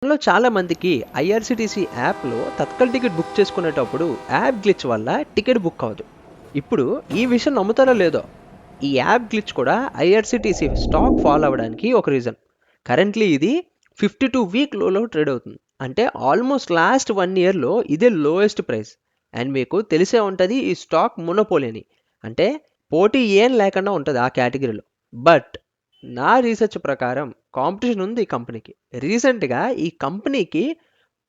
మనలో చాలా మందికి ఐఆర్సిటీసీ యాప్లో తత్కాల్ టికెట్ బుక్ చేసుకునేటప్పుడు యాప్ గ్లిచ్ వల్ల టికెట్ బుక్ అవ్వదు. ఇప్పుడు ఈ విషయం నమ్ముతారో లేదో, ఈ యాప్ గ్లిచ్ కూడా ఐఆర్సిటీసీ స్టాక్ ఫాల్ అవ్వడానికి ఒక రీజన్. కరెంట్లీ ఇది 52 వీక్ లోలో ట్రేడ్ అవుతుంది. అంటే ఆల్మోస్ట్ లాస్ట్ 1 ఇయర్లో ఇదే లోయెస్ట్ ప్రైస్. అండ్ మీకు తెలిసే ఉంటుంది ఈ స్టాక్ మొనోపోలీ అని. అంటే పోటీ ఏం లేకుండా ఉంటుంది ఆ కేటగిరీలో. బట్ నా రీసెర్చ్ ప్రకారం కాంపిటీషన్ ఉంది ఈ కంపెనీకి. రీసెంట్గా ఈ కంపెనీకి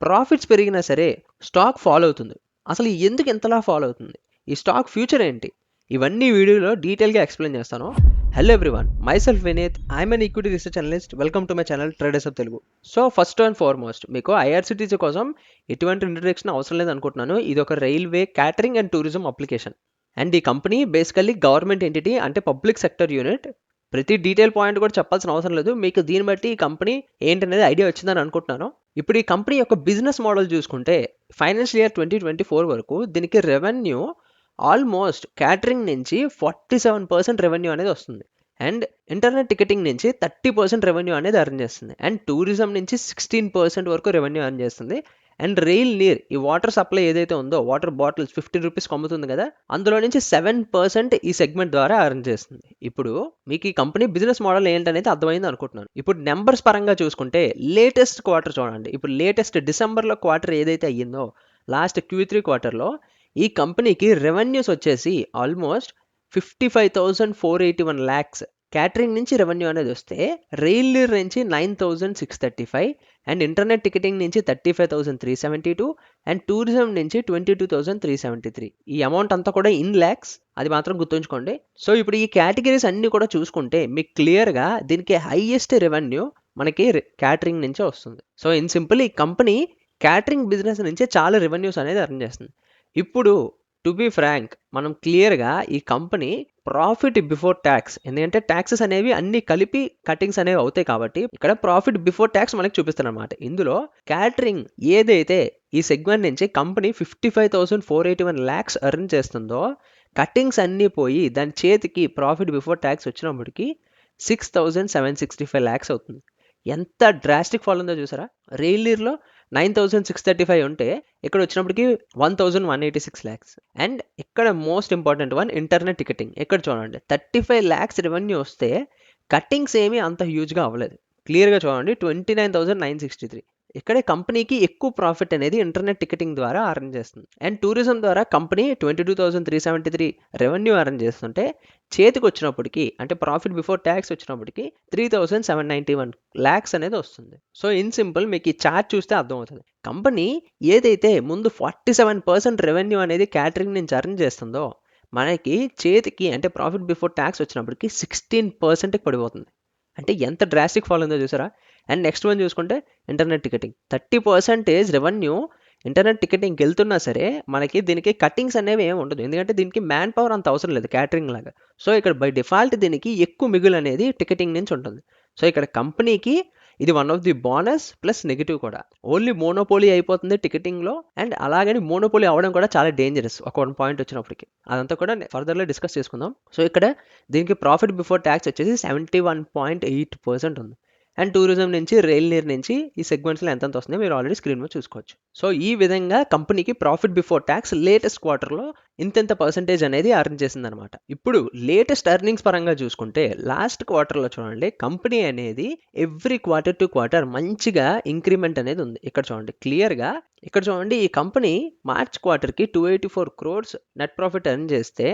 ప్రాఫిట్స్ పెరిగినా సరే స్టాక్ ఫాలో అవుతుంది. అసలు ఎందుకు ఇంతలా ఫాలో అవుతుంది, ఈ స్టాక్ ఫ్యూచర్ ఏంటి, ఇవన్నీ వీడియోలో డీటెయిల్గా ఎక్స్ప్లెయిన్ చేస్తాను. Hello everyone, myself Vineet, I'm an equity research analyst. Welcome to my channel traders of Telugu. So first and foremost మీకు ఐఆర్సిటీసీ కోసం ఎటువంటి ఇంట్రడక్షన్ అవసరం లేదు అనుకుంటున్నాను. ఇది ఒక railway catering and tourism application. And ఈ కంపెనీ బేసికల్లీ గవర్నమెంట్ ఎంటిటీ, అంటే పబ్లిక్ సెక్టర్ యూనిట్. ప్రతి డీటెయిల్ పాయింట్ కూడా చెప్పాల్సిన అవసరం లేదు, మీకు దీన్ని బట్టి ఈ కంపెనీ ఏంటనేది ఐడియా వచ్చిందని అనుకుంటున్నాను. ఇప్పుడు ఈ కంపెనీ యొక్క బిజినెస్ మోడల్ చూసుకుంటే ఫైనాన్షియల్ ఇయర్ 2024 వరకు దీనికి రెవెన్యూ ఆల్మోస్ట్ క్యాటరింగ్ నుంచి 47% రెవెన్యూ అనేది వస్తుంది. అండ్ ఇంటర్నెట్ టికెటింగ్ నుంచి 30% రెవెన్యూ అనేది అర్న్ చేస్తుంది. అండ్ టూరిజం నుంచి 16% వరకు రెవెన్యూ అర్న్ చేస్తుంది. అండ్ రైల్ నీర్, ఈ వాటర్ సప్లై ఏదైతే ఉందో, వాటర్ బాటిల్స్ 50 రూపీస్కి అమ్ముతుంది కదా, అందులో నుంచి 7% ఈ సెగ్మెంట్ ద్వారా అర్న్ చేస్తుంది. ఇప్పుడు మీకు ఈ కంపెనీ బిజినెస్ మోడల్ ఏంటనేది అర్థమైంది అనుకుంటున్నాను. ఇప్పుడు నెంబర్స్ పరంగా చూసుకుంటే లేటెస్ట్ క్వార్టర్ చూడండి. ఇప్పుడు లేటెస్ట్ డిసెంబర్లో క్వార్టర్ ఏదైతే అయ్యిందో, లాస్ట్ Q3 క్వార్టర్లో ఈ కంపెనీకి రెవెన్యూస్ వచ్చేసి ఆల్మోస్ట్ 55,481 ల్యాక్స్ క్యాటరింగ్ నుంచి రెవెన్యూ అనేది వస్తే, రైల్ నీర్ నుంచి 9,635, అండ్ ఇంటర్నెట్ టికెటింగ్ నుంచి 35,372, అండ్ టూరిజం నుంచి 22,373. ఈ అమౌంట్ అంతా కూడా ఇన్ ల్యాక్స్, అది మాత్రం గుర్తుంచుకోండి. సో ఇప్పుడు ఈ కేటగిరీస్ అన్ని కూడా చూసుకుంటే మీకు క్లియర్గా దీనికి హైయెస్ట్ రెవెన్యూ మనకి క్యాటరింగ్ నుంచే వస్తుంది. సో ఇన్ సింపుల్ ఈ కంపెనీ క్యాటరింగ్ బిజినెస్ నుంచే చాలా రెవెన్యూస్ అనేది అర్న్ చేస్తుంది. ఇప్పుడు టు బీ ఫ్రాంక్, మనం క్లియర్గా ఈ కంపెనీ ప్రాఫిట్ బిఫోర్ ట్యాక్స్, ఎందుకంటే ట్యాక్సెస్ అనేవి అన్ని కలిపి కటింగ్స్ అనేవి అవుతాయి కాబట్టి ఇక్కడ ప్రాఫిట్ బిఫోర్ ట్యాక్స్ మనకి చూపిస్తారు అనమాట. ఇందులో క్యాటరింగ్ ఏదైతే ఈ సెగ్మెంట్ నుంచి కంపెనీ 55,481 ల్యాక్స్ ఎర్న్ చేస్తుందో, కటింగ్స్ అన్నీ పోయి దాని చేతికి ప్రాఫిట్ బిఫోర్ ట్యాక్స్ వచ్చినప్పటికి 6,765 ల్యాక్స్ అవుతుంది. ఎంత డ్రాస్టిక్ ఫాల్ ఉందో చూసారా. రైల్ నీర్లో 9,635 ఉంటే ఇక్కడ వచ్చినప్పటికి 1,186 ల్యాక్స్. అండ్ ఇక్కడ most important one, internet ticketing. ఇక్కడ చూడండి 35 ల్యాక్స్ రెవెన్యూ వస్తే కట్టింగ్స్ ఏమీ అంత హ్యూజ్గా అవ్వలేదు. క్లియర్గా చూడండి 29,963. ఇక్కడే కంపెనీకి ఎక్కువ ప్రాఫిట్ అనేది ఇంటర్నెట్ టికెటింగ్ ద్వారా అర్న్ చేస్తుంది. అండ్ టూరిజం ద్వారా కంపెనీ 22,373 రెవెన్యూ అర్న్ చేస్తుంటే, చేతికి వచ్చినప్పటికి అంటే ప్రాఫిట్ బిఫోర్ ట్యాక్స్ వచ్చినప్పటికి 3,791 ల్యాక్స్ అనేది వస్తుంది. సో ఇన్ సింపుల్ మీకు ఈ చార్ట్ చూస్తే అర్థమవుతుంది. కంపెనీ ఏదైతే ముందు 47% రెవెన్యూ అనేది క్యాటరింగ్ నుంచి అర్న్ చేస్తుందో, మనకి చేతికి అంటే ప్రాఫిట్ బిఫోర్ ట్యాక్స్ వచ్చినప్పటికి 16%కి పడిపోతుంది. అంటే ఎంత డ్రాస్టిక్ ఫాల్ ఉందో చూసారా. అండ్ నెక్స్ట్ వన్ చూసుకుంటే ఇంటర్నెట్ టికెటింగ్, 30% రెవెన్యూ ఇంటర్నెట్ టికెటింగ్కి వెళ్తున్నా సరే మనకి దీనికి కట్టింగ్స్ అనేవి ఏమి ఉండదు, ఎందుకంటే దీనికి మ్యాన్ పవర్ అంత అవసరం లేదు క్యాటరింగ్ లాగా. సో ఇక్కడ బై డిఫాల్ట్ దీనికి ఎక్కువ మిగులు అనేది టికెటింగ్ నుంచి ఉంటుంది. సో ఇక్కడ కంపెనీకి ఇది one of the bonus plus negative కూడా. ఓన్లీ మోనోపోలీ అయిపోతుంది టికెటింగ్లో, అండ్ అలాగని మోనోపోలీ అవ్వడం కూడా చాలా డేంజరస్ ఒక 1 పాయింట్ వచ్చినప్పటికి. అదంతా కూడా ఫర్దర్లో డిస్కస్ చేసుకుందాం. సో ఇక్కడ దీనికి ప్రాఫిట్ బిఫోర్ ట్యాక్స్ వచ్చేసి 71.8% ఉంది. అండ్ టూరిజం నుంచి, రైల్ నీర్ నుంచి ఈ సెగ్మెంట్స్లో ఎంత వస్తుందో మీరు ఆల్రెడీ స్క్రీన్ మీద చూసుకోవచ్చు. సో ఈ విధంగా కంపెనీకి ప్రాఫిట్ బిఫోర్ ట్యాక్స్ లేటెస్ట్ క్వార్టర్లో ఇంత పర్సెంటేజ్ అనేది అర్న్ చేసిందనమాట. ఇప్పుడు లేటెస్ట్ ఎర్నింగ్స్ పరంగా చూసుకుంటే లాస్ట్ క్వార్టర్లో చూడండి, కంపెనీ అనేది ఎవ్రీ క్వార్టర్ టు క్వార్టర్ మంచిగా ఇంక్రిమెంట్ అనేది ఉంది. ఇక్కడ చూడండి క్లియర్గా, ఇక్కడ చూడండి ఈ కంపెనీ మార్చ్ క్వార్టర్కి 284 crores నెట్ ప్రాఫిట్ ఎర్న్ చేస్తే,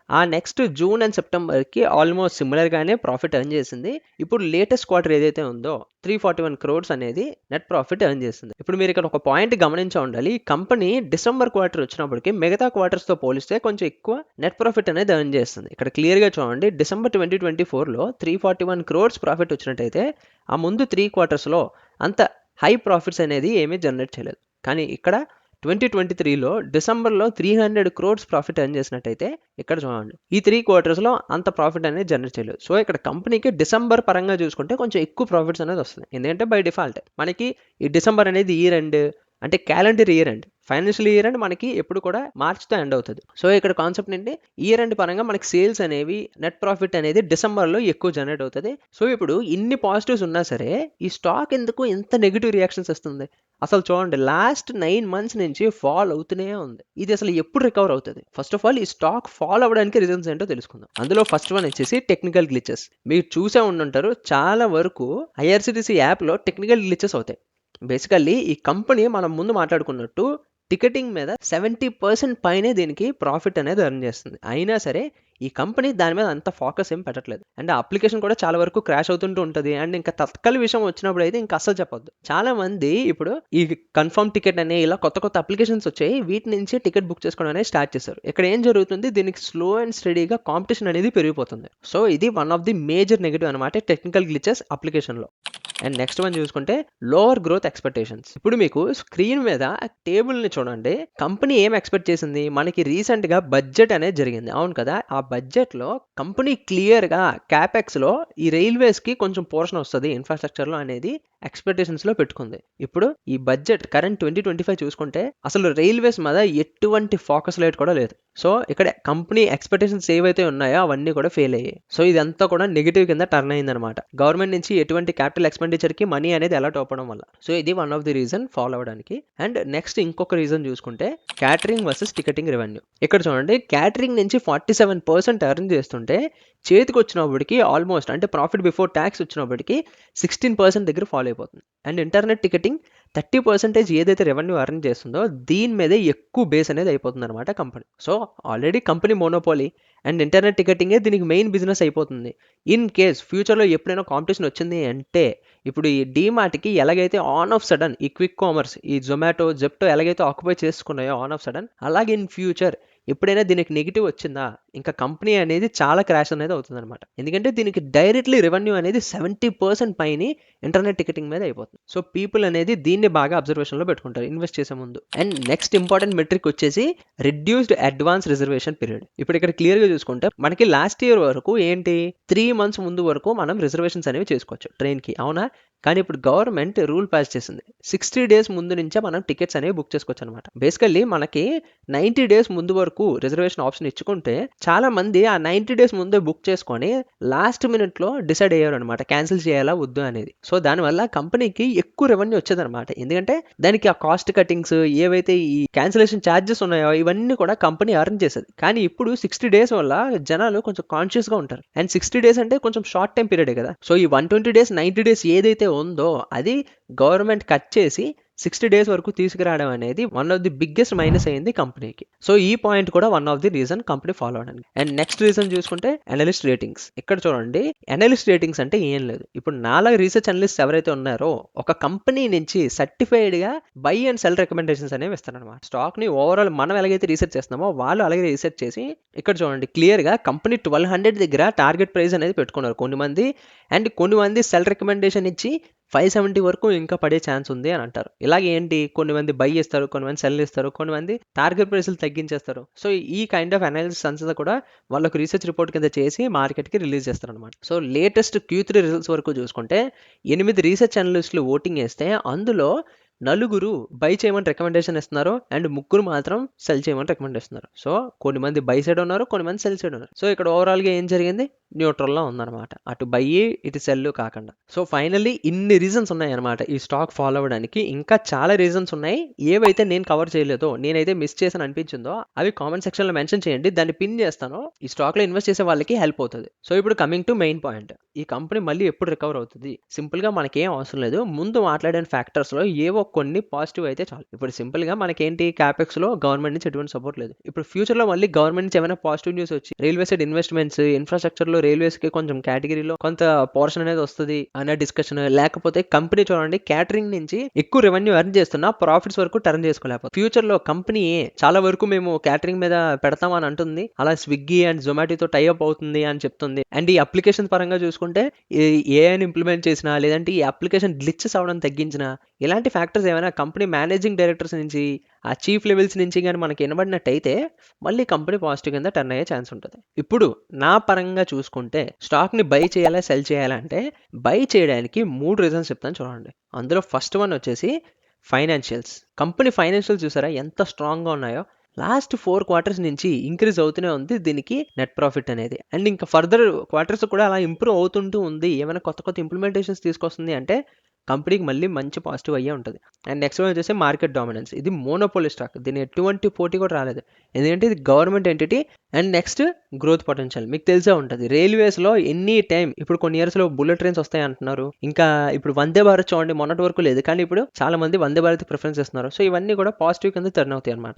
ఆ నెక్స్ట్ జూన్ అండ్ సెప్టెంబర్కి ఆల్మోస్ట్ సిమిలర్గానే ప్రాఫిట్ ఎర్న్ చేసింది. ఇప్పుడు లేటెస్ట్ క్వార్టర్ ఏదైతే ఉందో 341 crores అనేది నెట్ ప్రాఫిట్ ఎర్న్ చేసింది. ఇప్పుడు మీరు ఇక్కడ ఒక పాయింట్ గమనించి ఉండాలి, కంపెనీ డిసెంబర్ క్వార్టర్ వచ్చినప్పటికి మిగతా క్వార్టర్స్తో పోలిస్తే కొంచెం ఎక్కువ నెట్ ప్రాఫిట్ అనేది ఎర్న్ చేస్తుంది. ఇక్కడ క్లియర్గా చూడండి డిసెంబర్ 2024లో 341 crores ప్రాఫిట్ వచ్చినట్టయితే, ఆ ముందు 3 క్వార్టర్స్లో అంత హై ప్రాఫిట్స్ అనేది ఏమీ జనరేట్ చేయలేదు. కానీ ఇక్కడ 2023లో డిసెంబర్లో 300 crores ప్రాఫిట్ ఎర్న్ చేసినట్టయితే, ఇక్కడ చూడండి ఈ 3 క్వార్టర్స్లో అంత ప్రాఫిట్ అనేది జనరేట్ చేయలేదు. సో ఇక్కడ కంపెనీకి డిసెంబర్ పరంగా చూసుకుంటే కొంచెం ఎక్కువ ప్రాఫిట్స్ అనేది వస్తుంది, ఎందుకంటే బై డిఫాల్ట్ మనకి ఈ డిసెంబర్ అనేది ఇయర్ ఎండ్, అంటే calendar year end. Financial year and మనకి ఎప్పుడు కూడా మార్చ్తో ఎండ్ అవుతుంది. సో ఇక్కడ కాన్సెప్ట్ ఏంటి, ఇయర్ ఎండ్ పరంగా మనకి సేల్స్ అనేవి, నెట్ ప్రాఫిట్ అనేది డిసెంబర్లో ఎక్కువ జనరేట్ అవుతుంది. సో ఇప్పుడు ఇన్ని పాజిటివ్స్ ఉన్నా సరే ఈ స్టాక్ ఎందుకు ఇంత నెగిటివ్ రియాక్షన్స్ వస్తుంది? అసలు చూడండి, లాస్ట్ 9 months నుంచి ఫాల్ అవుతూనే ఉంది. ఇది అసలు ఎప్పుడు రికవర్ అవుతుంది? ఫస్ట్ ఆఫ్ ఆల్ ఈ స్టాక్ ఫాల్ అవ్వడానికి రీజన్స్ ఏంటో తెలుసుకుందాం. అందులో ఫస్ట్ వన్ వచ్చేసి టెక్నికల్ గ్లిచెస్. మీరు చూసే ఉండుంటారు, చాలా వరకు ఐఆర్సిటిసి యాప్లో టెక్నికల్ గ్లిచెస్ అవుతాయి. బేసికల్లీ ఈ కంపెనీ మనం ముందు మాట్లాడుకున్నట్టు టికెటింగ్ మీద 70% పైనే దీనికి ప్రాఫిట్ అనేది ఎర్న్ చేస్తుంది. అయినా సరే ఈ కంపెనీ దాని మీద అంత ఫోకస్ ఏం పెట్టట్లేదు. అండ్ అప్లికేషన్ కూడా చాలా వరకు క్రాష్ అవుతుంటూ ఉంటుంది. అండ్ ఇంకా తత్కాల విషయం వచ్చినప్పుడు అయితే ఇంకా అసలు చెప్పొద్దు. చాలా మంది ఇప్పుడు ఈ కన్ఫర్మ్ టికెట్ అనే ఇలా కొత్త కొత్త అప్లికేషన్స్ వచ్చాయి, వీటి నుంచి టికెట్ బుక్ చేసుకోవడం అనేది స్టార్ట్ చేశారు. ఇక్కడ ఏం జరుగుతుంది, దీనికి స్లో అండ్ స్టడీగా కాంపిటీషన్ అనేది పెరిగిపోతుంది. సో ఇది one of the major negative అనమాట టెక్నికల్ గ్లిచెస్ అప్లికేషన్లో. అండ్ నెక్స్ట్ వన్ చూసుకుంటే లోవర్ గ్రోత్ ఎక్స్పెక్టేషన్స్. ఇప్పుడు మీకు స్క్రీన్ మీద టేబుల్ని చూడండి, కంపెనీ ఏం ఎక్స్పెక్ట్ చేసింది, మనకి రీసెంట్గా బడ్జెట్ అనేది జరిగింది, అవును కదా? ఆ బడ్జెట్లో కంపెనీ క్లియర్గా క్యాపెక్స్లో ఈ రైల్వేస్కి కొంచెం పోర్షన్ వస్తుంది ఇన్ఫ్రాస్ట్రక్చర్లో అనేది ఎక్స్పెక్టేషన్స్లో పెట్టుకుంది. ఇప్పుడు ఈ బడ్జెట్ కరెంట్ 2025 చూసుకుంటే అసలు రైల్వేస్ మీద ఎటువంటి ఫోకస్ లైట్ కూడా లేదు. సో ఇక్కడ కంపెనీ ఎక్స్పెక్టేషన్స్ ఏవైతే ఉన్నాయో అవన్నీ కూడా ఫెయిల్ అయ్యాయి. సో ఇదంతా కూడా నెగిటివ్ కింద టర్న్ అయిందనమాట. గవర్నమెంట్ నుంచి ఎటువంటి క్యాపిటల్ ఎక్స్పెండిచర్కి మనీ అనేది ఎలా అవ్వడం వల్ల. సో ఇది one of the reason follow అవ్వడానికి. అండ్ నెక్స్ట్ ఇంకొక రీజన్ చూసుకుంటే క్యాటరింగ్ వర్సెస్ టికెటింగ్ రెవెన్యూ. ఇక్కడ చూడండి, క్యాటరింగ్ నుంచి 47% ఎర్న్ చేస్తుంటే చేతికి వచ్చినప్పటికి ఆల్మోస్ట్ అంటే ప్రాఫిట్ బిఫోర్ ట్యాక్స్ వచ్చినప్పటికి 16% దగ్గర ఫాలో అయిపోతుంది. అండ్ ఇంటర్నెట్ టికెటింగ్ 30% ఏదైతే రెవెన్యూ ఎర్న్ చేస్తుందో దీని మీదే ఎక్కువ బేస్ అనేది అయిపోతుంది అనమాట company. So already company monopoly and internet టికెటింగే దీనికి మెయిన్ బిజినెస్ అయిపోతుంది. ఇన్ కేస్ ఫ్యూచర్లో ఎప్పుడైనా కాంపిటీషన్ వచ్చింది అంటే ఇప్పుడు ఈ డీమార్ట్కి ఎలాగైతే ఆన్ ఆఫ్ సడన్ ఈ క్విక్ కామర్స్, ఈ జొమాటో, జెప్టో ఎలాగైతే ఆక్యుపై చేసుకున్నాయో ఆన్ ఆఫ్ సడన్, అలాగే ఇన్ ఫ్యూచర్ ఎప్పుడైనా దీనికి నెగిటివ్ వచ్చిందా ఇంకా కంపెనీ అనేది చాలా క్రాష్ అనేది అవుతుంది అనమాట. ఎందుకంటే దీనికి డైరెక్ట్లీ రెవెన్యూ అనేది 70% పైన ఇంటర్నెట్ టికెటింగ్ మీద అయిపోతుంది. సో పీపుల్ అనేది దీన్ని బాగా అబ్జర్వేషన్లో పెట్టుకుంటారు ఇన్వెస్ట్ చేసే ముందు. అండ్ నెక్స్ట్ ఇంపార్టెంట్ మెట్రిక్ వచ్చేసి రిడ్యూస్డ్ అడ్వాన్స్ రిజర్వేషన్ పీరియడ్. ఇప్పుడు ఇక్కడ క్లియర్గా చూసుకుంటే మనకి లాస్ట్ ఇయర్ వరకు ఏంటి 3 months ముందు వరకు మనం రిజర్వేషన్స్ అనేవి చేసుకోవచ్చు ట్రైన్కి, అవునా? కానీ ఇప్పుడు గవర్నమెంట్ రూల్ పాస్ చేసింది 60 days ముందు నుంచే మనం టికెట్స్ అనేవి బుక్ చేసుకోవచ్చు అనమాట. బేసికల్లీ మనకి 90 days ముందు వరకు రిజర్వేషన్ ఆప్షన్ ఇచ్చుకుంటే చాలా మంది ఆ 90 days ముందే బుక్ చేసుకొని లాస్ట్ మినిట్లో డిసైడ్ అయ్యారు అనమాట క్యాన్సిల్ చేయాలా వద్దు అనేది. సో దానివల్ల కంపెనీకి ఎక్కువ రెవెన్యూ వచ్చేదన్నమాట. ఎందుకంటే దానికి ఆ కాస్ట్ కటింగ్స్ ఏవైతే ఈ క్యాన్సిలేషన్ ఛార్జెస్ ఉన్నాయో ఇవన్నీ కూడా కంపెనీ అర్న్ చేసేది. కానీ ఇప్పుడు 60 days వల్ల జనాలు కొంచెం కాన్షియస్గా ఉంటారు. అండ్ 60 days అంటే కొంచెం షార్ట్ టైం పీరియడ్ కదా. సో ఈ 120 days 90 days ఏదైతే ఉందో అది గవర్నమెంట్ కట్ చేసి 60 days వరకు తీసుకురావడం అనేది one of the biggest minus అయింది కంపెనీకి. సో ఈ పాయింట్ కూడా one of the reason company follow అవడానికి. అండ్ నెక్స్ట్ రీజన్ చూసుకుంటే అనలిస్ట్ రేటింగ్స్. ఇక్కడ చూడండి, అనలిస్ట్ రేటింగ్స్ అంటే ఏం లేదు, ఇప్పుడు నాలుగు రీసెర్చ్ అనలిస్ట్ ఎవరైతే ఉన్నారో ఒక కంపెనీ నుంచి సర్టిఫైడ్గా బై అండ్ సెల్ రికమెండేషన్స్ అనేవి ఇస్తారనమాట. స్టాక్ని ఓవరాల్ మనం ఎలాగైతే రీసెర్చ్ చేస్తున్నామో వాళ్ళు అలాగే రీసెర్చ్ చేసి ఇక్కడ చూడండి క్లియర్గా కంపెనీ 1200 దగ్గర టార్గెట్ ప్రైస్ అనేది పెట్టుకున్నారు కొన్ని మంది. అండ్ కొన్ని మంది సెల్ రికమెండేషన్ ఇచ్చి 570 వరకు ఇంకా పడే ఛాన్స్ ఉంది అని అంటారు. ఇలాగే ఏంటి, కొన్ని మంది బై చేస్తారు, కొన్ని మంది సెల్ ఇస్తారు, కొన్ని మంది టార్గెట్ ప్రైస్లు తగ్గించేస్తారు. సో ఈ కైండ్ ఆఫ్ అనాలిసిస్ అంతా కూడా వాళ్ళకు రీసెర్చ్ రిపోర్ట్ కింద చేసి మార్కెట్కి రిలీజ్ చేస్తారు అనమాట. సో లేటెస్ట్ Q3 రిజల్ట్స్ వరకు చూసుకుంటే 8 రీసెర్చ్ అనలిస్టులు ఓటింగ్ వేస్తే అందులో 4 బై చేయమని రికమెండేషన్ ఇస్తున్నారు అండ్ 3 మాత్రం సెల్ చేయమని రికమెండ్ ఇస్తున్నారు. సో కొన్ని మంది బై సైడ్ ఉన్నారు, కొన్ని మంది సెల్ సైడ్ ఉన్నారు. సో ఇక్కడ ఓవరాల్గా ఏం జరిగింది, న్యూట్రల్లో ఉందన్నమాట, అటు బై ఇటు సెల్ కాకుండా. సో ఫైనల్లీ ఇన్ని రీజన్స్ ఉన్నాయి అనమాట ఈ స్టాక్ ఫాలో అవ్వడానికి. ఇంకా చాలా రీజన్స్ ఉన్నాయి, ఏవైతే నేను కవర్ చేయలేదో, నేనైతే మిస్ చేసిన అనిపించిందో అవి కామెంట్ సెక్షన్లో మెన్షన్ చేయండి, దాన్ని పిన్ చేస్తాను. ఈ స్టాక్లో ఇన్వెస్ట్ చేసే వాళ్ళకి హెల్ప్ అవుతుంది. సో ఇప్పుడు కమింగ్ టు మెయిన్ పాయింట్, ఈ కంపెనీ మళ్ళీ ఎప్పుడు రికవర్ అవుతుంది? సింపుల్గా మనకేం అవసరం లేదు, ముందు మాట్లాడిన ఫ్యాక్టర్స్లో ఏవో కొన్ని పాజిటివ్ అయితే చాలు. ఇప్పుడు సింపుల్గా మనకేంటి, క్యాపెక్స్లో గవర్నమెంట్ నుంచి ఎటువంటి సపోర్ట్ లేదు. ఇప్పుడు ఫ్యూచర్లో మళ్ళీ గవర్నమెంట్ నుంచి ఏమైనా పాజిటివ్ న్యూస్ వచ్చి రైల్వే సైడ్ ఇన్వెస్ట్మెంట్స్, ఇన్ఫ్రాస్ట్రక్చర్లో రైల్వేస్కి కొంచెం కేటగిరీలో కొంత పోర్షన్ అనేది వస్తుంది అనే డిస్కషన్, లేకపోతే కంపెనీ చూడండి క్యాటరింగ్ నుంచి ఎక్కువ రెవెన్యూ ఎర్న్ చేస్తున్నా ప్రాఫిట్స్ వరకు టర్న్ చేసుకోలేకపోతే ఫ్యూచర్లో కంపెనీ చాలా వరకు మేము క్యాటరింగ్ మీద పెడతామని అంటుంది, అలా స్విగ్గీ అండ్ జొమాటోతో టైఅప్ అవుతుంది అని చెప్తుంది. అండ్ ఈ అప్లికేషన్ పరంగా చూసుకుంటే ఏఐని ఇంప్లిమెంట్ చేసినా లేదంటే ఈ అప్లికేషన్ గ్లిచెస్ అవడం తగ్గించినా ఇలాంటి ఫ్యాక్టర్స్ ఏమైనా కంపెనీ మేనేజింగ్ డైరెక్టర్స్ నుంచి ఆ చీఫ్ లెవెల్స్ నుంచి కానీ మనకి వినబడినట్టయితే మళ్ళీ కంపెనీ పాజిటివ్ కింద టర్న్ అయ్యే ఛాన్స్ ఉంటుంది. ఇప్పుడు నా పరంగా చూసుకుంటే స్టాక్ని బై చేయాలా సెల్ చేయాలంటే బై చేయడానికి 3 రీజన్స్ చెప్తాను చూడండి. అందులో ఫస్ట్ వన్ వచ్చేసి ఫైనాన్షియల్స్. కంపెనీ ఫైనాన్షియల్స్ చూసారా ఎంత స్ట్రాంగ్‌గా ఉన్నాయో. లాస్ట్ 4 క్వార్టర్స్ నుంచి ఇంక్రీజ్ అవుతూనే ఉంది దీనికి నెట్ ప్రాఫిట్ అనేది. అండ్ ఇంకా ఫర్దర్ క్వార్టర్స్ కూడా అలా ఇంప్రూవ్ అవుతుంటూ ఉంది. ఏమైనా కొత్త కొత్త ఇంప్లిమెంటేషన్స్ తీసుకొస్తుంది అంటే కంపెనీకి మళ్ళీ మంచి పాజిటివ్ అయ్యే ఉంటుంది. అండ్ నెక్స్ట్ వన్ వచ్చేసి మార్కెట్ డామినెన్స్. ఇది మోనోపోలీ స్టాక్. దీని ఎటువంటి పోటీ కూడా రాలేదు. ఎందుకంటే ఇది government entity. And next growth potential మీకు తెలిసే ఉంటుంది. రైల్వేస్లో ఎనీ టైం ఇప్పుడు కొన్ని ఇయర్స్లో బుల్లెట్ ట్రైన్స్ వస్తాయి అంటున్నారు. ఇంకా ఇప్పుడు వందే భారత్ చూడండి మొన్నటి వరకు లేదు, కానీ ఇప్పుడు చాలా మంది వందే భారత్ ప్రిఫరెన్స్ ఇస్తున్నారు. సో ఇవన్నీ కూడా పాజిటివ్ కింద టర్న్ అవుతాయి అనమాట.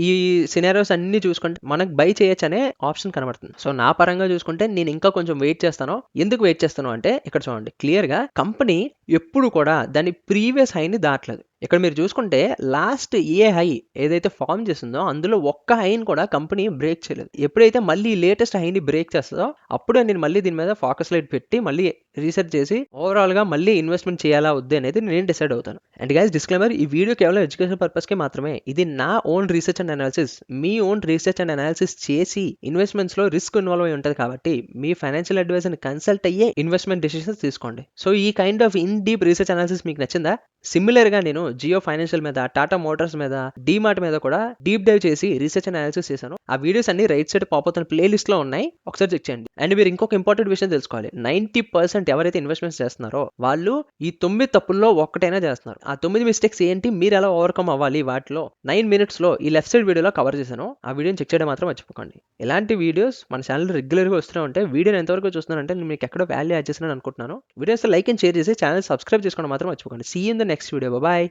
ఈ సినారియోస్ అన్ని చూసుకుంటే మనకు బై చేయొచ్చు అనే ఆప్షన్ కనబడుతుంది. సో నా పరంగా చూసుకుంటే నేను ఇంకా కొంచెం వెయిట్ చేస్తాను. ఎందుకు వెయిట్ చేస్తాను అంటే ఇక్కడ చూడండి క్లియర్గా కంపెనీ ఎప్పుడు కూడా దాని ప్రీవియస్ హైని దాటలేదు. ఇక్కడ మీరు చూసుకుంటే లాస్ట్ ఏ హై ఏదైతే ఫామ్ చేస్తుందో అందులో ఒక్క హైని కూడా కంపెనీ బ్రేక్ చేయలేదు. ఎప్పుడైతే మళ్ళీ లేటెస్ట్ హైని బ్రేక్ చేస్తుందో అప్పుడే నేను మళ్ళీ దీని మీద ఫోకస్ లైట్ పెట్టి మళ్ళీ రీసెర్చ్ చేసి ఓవరాల్గా మళ్ళీ ఇన్వెస్ట్మెంట్ చేయాలా వద్దు అనేది నేను డిసైడ్ అవుతాను. అండ్ గైస్ డిస్క్లైమర్, ఈ వీడియో కేవలం ఎడ్యుకేషన్ పర్పస్కే మాత్రమే. ఇది నా own research and analysis. Me own research and analysis చేసి ఇన్వెస్ట్మెంట్స్లో రిస్క్ ఇన్వాల్వ్ అయి ఉంటుంది కాబట్టి మీ ఫైనాన్షియల్ అడ్వైజర్ని కన్సల్ట్ అయ్యే ఇన్వెస్ట్మెంట్ డెసిషన్స్ తీసుకోండి. సో ఈ kind of in deep research analysis మీకు నచ్చిందా? సిమిలర్గా నేను జియో ఫైనాన్షియల్ మీద, టాటా మోటార్స్ మీద, డీమార్ట్ మీద కూడా డీప్ డైవ్ చేసి రీసెర్చ్ అండ్ అనాలిసిస్ చేశాను. ఆ వీడియోస్ అన్ని రైట్ సైడ్ పాప్ అవుతున్న ప్లేలిస్ట్లో ఉన్నాయి, ఒకసారి చెక్ చేయండి. అండ్ మీరు ఇంకొక ఇంపార్టెంట్ విషయం తెలుసుకోవాలి. 90% ఎవరైతే ఇన్వెస్ట్మెంట్స్ చేస్తున్నారో వాళ్ళు ఈ 9 తప్పుల్లో ఒక్కటైనా చేస్తున్నారు. ఆ 9 మిస్టేక్స్ ఏంటి, మీరు ఎలా ఓవర్కమ్ అవ్వాలి, వాటిలో 9 minutesలో ఈ లెఫ్ట్ సైడ్ వీడియోలో కవర్ చేశాను. ఆ వీడియోని చెక్ చేయడం మాత్రం మర్చిపోకండి. ఇలాంటి వీడియోస్ మన ఛానల్ రెగ్యులర్గా వస్తూనే ఉంటాయి. వీడియోని ఎంతవరకు చూస్తున్నారంటే నేను మీకు ఎక్కడో వాల్యూ యాడ్ చేస్తున్నాను అనుకుంటున్నాను. వీడియోస్ లైక్ అండ్ షేర్ చేసి ఛానల్ సబ్స్క్రైబ్ చేసుకోవడం మాత్రం మర్చిపోకండి. See in the next video. Bye.